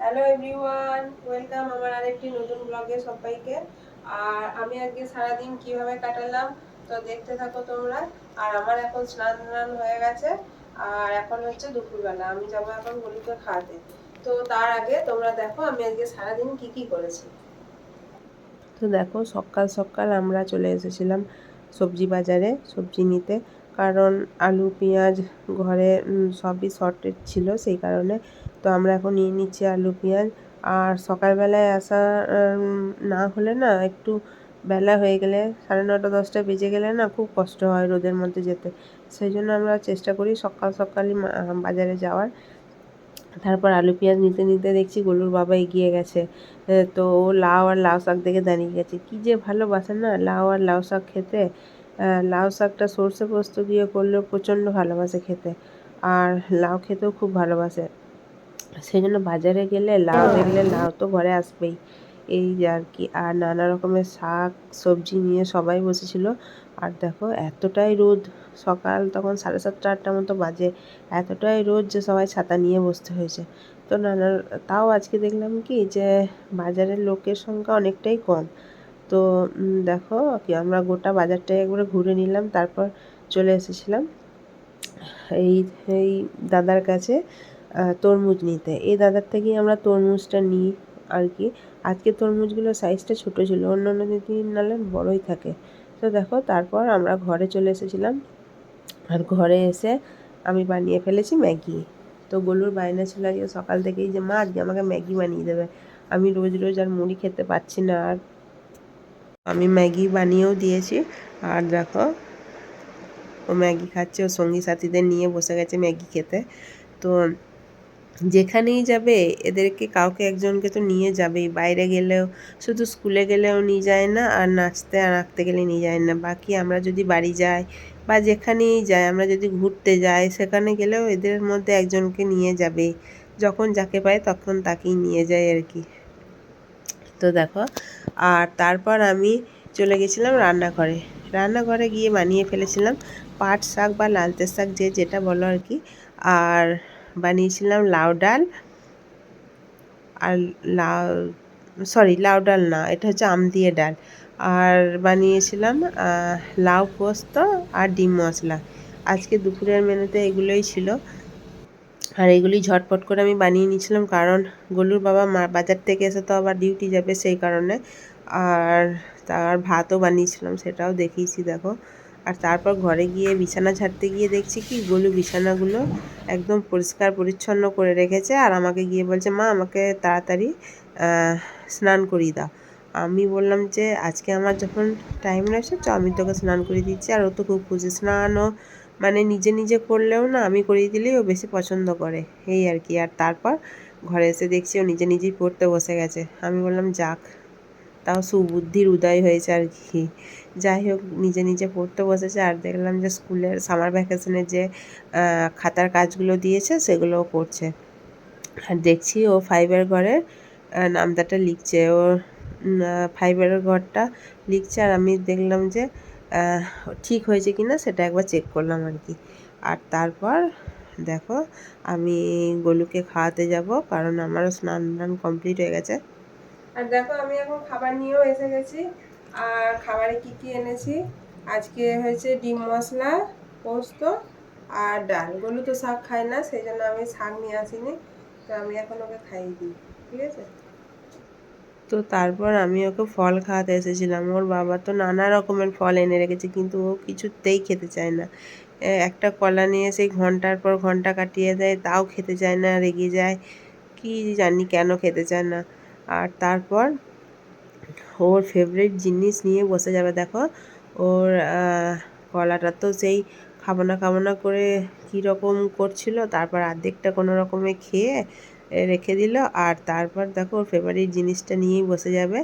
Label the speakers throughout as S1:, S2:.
S1: Hello everyone, welcome আমার আরেকটি নতুন ব্লগে সবাইকে। আর আমি আজকে সারাদিন কিভাবে কাটালাম তো দেখতে থাকো তোমরা। আর আমার এখন স্নান টান হয়ে গেছে, আর এখন হচ্ছে দুপুরবেলা, আমি যাবো এখন গরুকে খাওয়াতে। তো তার আগে তোমরা দেখো আমি আজকে সারাদিন কি কি করেছি। তো দেখো, সকাল সকাল আমরা চলে এসেছিলাম সবজি বাজারে সবজি নিতে, কারণ আলু পেঁয়াজ ঘরে সবই শর্টেজ ছিল, সেই কারণে। তো আমরা এখন নিয়ে নিচ্ছি আলু পেঁয়াজ। আর সকালবেলায় আসা না হলে না, একটু বেলা হয়ে গেলে 9:30 10টা বেজে গেলে না খুব কষ্ট হয় রোদের মধ্যে যেতে। সেই জন্য আমরা চেষ্টা করি সকাল সকালই বাজারে যাওয়ার। তারপর আলু পেঁয়াজ নিতে নিতে দেখছি গোলুর বাবা এগিয়ে গেছে। তো ও লাউ আর লাউ শাক দেখে দাঁড়িয়ে গেছে। কী যে ভালোবাসে না লাউ আর লাউ শাক খেতে। লাউ শাকটা সর্ষে পোস্ত দিয়ে করলেও প্রচণ্ড ভালোবাসে খেতে, আর লাউ খেতেও খুব ভালোবাসে। সেই জন্য বাজারে গেলে লাউ দেখলে লাউ তো ঘরে আসবেই, এই যে আর কি। আর নানা রকমের শাক সবজি নিয়ে সবাই বসেছিল। আর দেখো এতটাই রোদ, সকাল তখন 7:30 8টা মতো বাজে, এতটাই রোদ যে সবাই ছাতা নিয়ে বসতে হয়েছে। তো তাও আজকে দেখলাম কি যে বাজারের লোকের সংখ্যা অনেকটাই কম। তো দেখো কি আমরা গোটা বাজারটাই একবারে ঘুরে নিলাম, তারপর চলে এসেছিলাম এই এই দাদার কাছে তরমুজ নিতে। এই দাদার থেকেই আমরা তরমুজটা নিই আর কি। আজকে তরমুজগুলোর সাইজটা ছোটো ছিল, অন্য অন্য দিন নাহলে বড়োই থাকে। তো দেখো তারপর আমরা ঘরে চলে এসেছিলাম। আর ঘরে এসে আমি বানিয়ে ফেলেছি ম্যাগি। তো গোলুর বায়না ছিল আজকে সকাল থেকেই যে মা আজকে আমাকে ম্যাগি বানিয়ে দেবে। আমি রোজ রোজ আর মুড়ি খেতে পারছি না, আর আমি ম্যাগি বানিয়েও দিয়েছি। আর দেখো ও ম্যাগি খাচ্ছে, ও সঙ্গী সাথীদের নিয়ে বসে গেছে ম্যাগি খেতে। তো যেখানেই যাবে এদেরকে কাউকে একজনকে তো নিয়ে যাবেই, বাইরে গেলেও, শুধু স্কুলে গেলেও নিয়ে যায় না, আর নাচতে আর আঁকতে গেলে নিয়ে যায় না। বাকি আমরা যদি বাড়ি যাই বা যেখানেই যাই, আমরা যদি ঘুরতে যাই সেখানে গেলেও এদের মধ্যে একজনকে নিয়ে যাবেই। যখন যাকে পায় তখন তাকেই নিয়ে যায় আর কি। তো দেখো, আর তারপর আমি চলে গেছিলাম রান্নাঘরে। রান্নাঘরে গিয়ে বানিয়ে ফেলেছিলাম পাট শাক বা লালতে শাক, যে যেটা বলো আর কি। আর বানিয়েছিলাম লাউ ডাল। আর লাউ, সরি লাউ ডাল না, এটা হচ্ছে আম দিয়ে ডাল। আর বানিয়েছিলাম লাউ পোস্ত আর ডিম মশলা। আজকে দুপুরের মেনুতে এগুলোই ছিল। আর এগুলি ঝটপট করে আমি বানিয়ে নিয়েছিলাম, কারণ গোলুর বাবা বাজার থেকে এসে তো আবার ডিউটি যাবে, সেই কারণে। আর তার ভাতও বানিয়েছিলাম, সেটাও দেখিয়েছি দেখো। আর তারপর ঘরে গিয়ে বিছানা ঝাড়তে গিয়ে দেখছি কি গোলু বিছানাগুলো একদম পরিষ্কার পরিচ্ছন্ন করে রেখেছে, আর আমাকে গিয়ে বলছে মা আমাকে তাড়াতাড়ি স্নান করিয়ে দাও। আমি বললাম যে আজকে আমার যখন টাইম রয়েছে চ আমি তোকে স্নান করিয়ে দিচ্ছি। আর ও তো খুব খুশি, স্নানও মানে নিজে নিজে করলেও না আমি করিয়ে দিলেই ও বেশি পছন্দ করে, এই আর কি। আর তারপর ঘরে এসে দেখছি ও নিজে নিজেই পড়তে বসে গেছে। আমি বললাম যাক, তাও সুবুদ্ধির উদয় হয়েছে আর কি। যাই হোক, নিজে নিজে পড়তে বসেছে। আর দেখলাম যে স্কুলের সামার ভ্যাকেশনের যে খাতার কাজগুলো দিয়েছে সেগুলোও করছে। আর দেখছি ও 5-এর ঘরের নামটাটা লিখছে, ও 5-এর ঘরটা লিখছে। আর আমি দেখলাম যে ঠিক হয়েছে কি না সেটা একবার চেক করলাম আর কি। আর তারপর দেখো আমি গোলুকে খাওয়াতে যাব, কারণ আমারও স্নান টান কমপ্লিট হয়ে গেছে। আর দেখো আমি এখন খাবার নিয়েও এসে গেছি। আর খাবারে কি কি এনেছি, আজকে হয়েছে ডিম মশলা, পোস্ত আর ডাল। গোলু তো শাক খায় না, সেই জন্য আমি শাক নিয়ে আসিনি। তো আমি এখন ওকে খাইয়ে দিই, ঠিক আছে। তো তারপর আমি ওকে ফল খাওয়াতে এসেছিলাম। ওর বাবা তো নানা রকমের ফল এনে রেখেছে, কিন্তু ও কিছুতেই খেতে চায় না। একটা কলা নিয়ে সেই ঘন্টার পর ঘন্টা কাটিয়ে দেয়, তাও খেতে চায় না, রেগে যায়। কি জানি কেন খেতে চায় না। আর তারপর ওর ফেভারিট জিনিস নিয়ে বসে যাবে দেখো। ওর কলাটা তো সেই খাবো না করে কীরকম করছিল, তারপর অর্ধেকটা কোনো রকমে খেয়ে রেখে দিল। আর তারপর দেখো ওর ফেভারিট জিনিসটা নিয়েই বসে যাবে।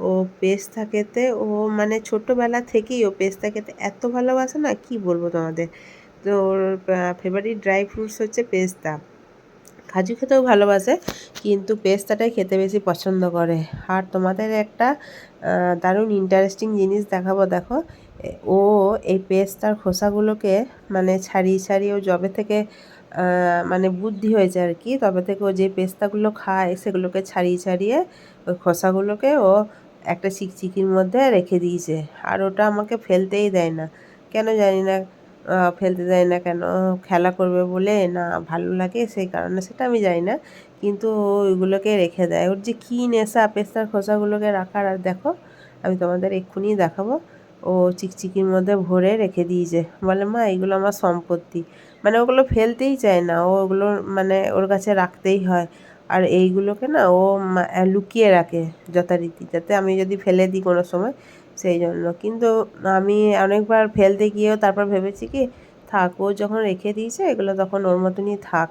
S1: ও পেস্তা খেতে, ও মানে ছোটোবেলা থেকেই ও পেস্তা খেতে এত ভালোবাসে না, কি বলবো তোমাদের। তো ওর ফেভারিট ড্রাই ফ্রুটস হচ্ছে পেস্তা। কাজু খেতেও ভালোবাসে, কিন্তু পেস্তাটাই খেতে বেশি পছন্দ করে। আর তোমাদের একটা দারুণ ইন্টারেস্টিং জিনিস দেখাবো দেখো। ও এই পেস্তার খোসাগুলোকে মানে ছাড়িয়ে ছাড়িয়ে ও যবে থেকে মানে বুদ্ধি হয়েছে আর কি। তবে থেকে ও যে পেস্তাগুলো খায় সেগুলোকে ছাড়িয়ে ছাড়িয়ে ওই খোসাগুলোকে ও একটা চিকচিকির মধ্যে রেখে দিয়েছে। আর ওটা আমাকে ফেলতেই দেয় না, কেন জানি না। ফেলতে দেয় না কেন, খেলা করবে বলে না ভালো লাগে সেই কারণে, সেটা আমি জানি না। কিন্তু ও ওইগুলোকে রেখে দেয়। ওর যে কী নেশা পেস্তার খোসাগুলোকে রাখার। আর দেখো আমি তোমাদের এক্ষুনি দেখাবো, ও চিকচিকির মধ্যে ভরে রেখে দিয়েছে। বলে মা এগুলো আমার সম্পত্তি, মানে ওগুলো ফেলতেই চায় না ও, ওগুলো মানে ওর কাছে রাখতেই হয়। আর এইগুলোকে না ও লুকিয়ে রাখে যথারীতি, যাতে আমি যদি ফেলে দিই কোনো সময় সেই জন্য। কিন্তু আমি অনেকবার ফেলতে গিয়েও তারপর ভেবেছি কি থাক, ও যখন রেখে দিয়েছে এগুলো তখন ওর মতনই থাক।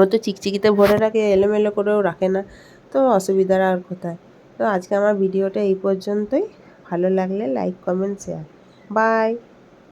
S1: ও তো চিকচিকিতে ভরে রাখে, এলোমেলো করেও রাখে না, তো অসুবিধার আর কোথায়। তো আজকে আমার ভিডিওটা এই পর্যন্তই। ভালো লাগলে লাইক কমেন্ট শেয়ার। বাই।